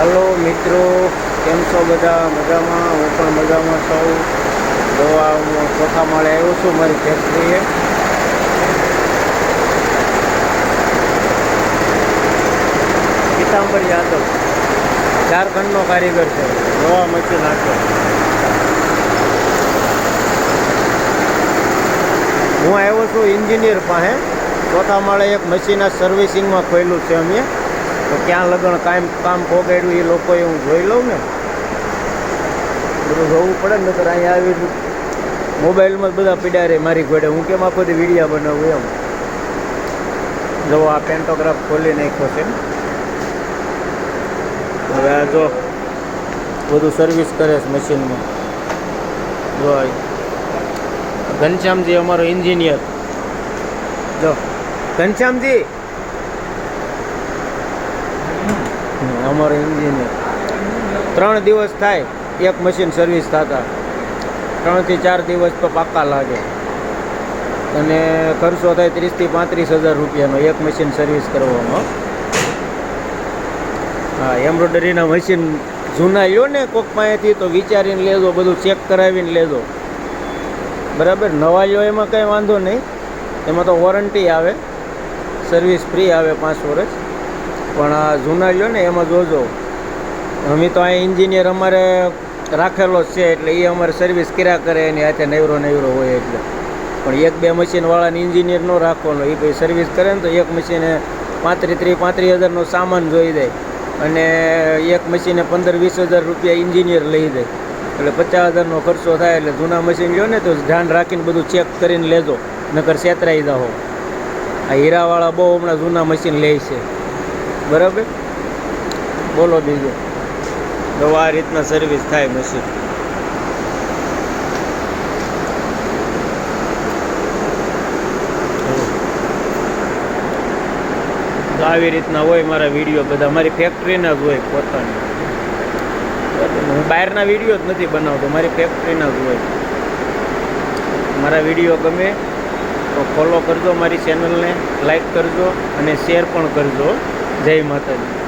હાલો મિત્રો, કેમ છો બધા? મજામાં? હું પણ મજામાં છું. દવા હું ચોથા માળે આવ્યો છું મારી ફેક્ટરીએ. પીતાંબર યાદવ ઝારખંડનો કારીગર છે. દવા મશીન નાખો. હું આવ્યો છું એન્જિનિયર પાસે. ચોથા માળે એક મશીનના સર્વિસિંગમાં ખોલ્યું છે અમે. તો ક્યાં લગણ કામ પોગાડ્યું એ લોકોએ હું જોઈ લઉં ને. બધું જોવું પડે ને, તો અહીંયા આવી મોબાઈલમાં જ બધા પીડ્યા રહે મારી ઘોડે. હું કેમ આખો વિડીયો બનાવું એમ. જો આ પેન્ટોગ્રાફ ખોલી નાખ્યો છે. હવે આ જો બધું સર્વિસ કરે છે મશીનમાં. જો ઘનશ્યામજી અમારો એન્જિનિયર. જો ઘનશ્યામજી અમારો એન્જિનિયર. 3 દિવસ થાય એક મશીન સર્વિસ થતા. 3 થી 4 દિવસ તો પાક્કા લાગે. અને ખર્ચો થાય 30 થી 35 હજાર રૂપિયાનો એક મશીન સર્વિસ કરવામાં. હા, એમ્બ્રોઇડરીના મશીન જૂના લ્યો ને કોક પાસેથી તો વિચારીને લેજો, બધું ચેક કરાવીને લેજો, બરાબર. નવા લ્યો એમાં કંઈ વાંધો નહીં, એમાં તો વોરંટી આવે, સર્વિસ ફ્રી આવે 5 વર્ષ. પણ આ જૂના લ્યો ને એમાં જોજો. અમે તો અહીં એન્જિનિયર અમારે રાખેલો જ છે, એટલે એ અમારે સર્વિસ કર્યા કરે, એની હાથે નવરો હોય એટલે. પણ 1-2 મશીનવાળાને એન્જિનિયર ન રાખવાનો. એ ભાઈ સર્વિસ કરે ને તો એક મશીને 35 હજારનો સામાન જોઈ દે, અને એક મશીને 15-20 હજાર રૂપિયા એન્જિનિયર લઈ દે. એટલે 50 હજારનો ખર્ચો થાય. એટલે જૂના મશીન લ્યો ને તો ધ્યાન રાખીને બધું ચેક કરીને લેજો, નકર છેતરાઈ જાઓ. આ હીરાવાળા બહુ હમણાં જૂના મશીન લે છે, બરાબર. બોલો બીજું. તો આ રીતના સર્વિસ થાય મશીન. આવી રીતના હોય મારા વિડીયો બધા. મારી ફેક્ટરીના જ હોય પોતાની. હું બહારના વિડીયો જ નથી બનાવતો, મારી ફેક્ટરીના જ હોય. મારા વિડીયો ગમે તો ફોલો કરજો, મારી ચેનલને લાઈક કરજો અને શેર પણ કરજો. જય માતાજી.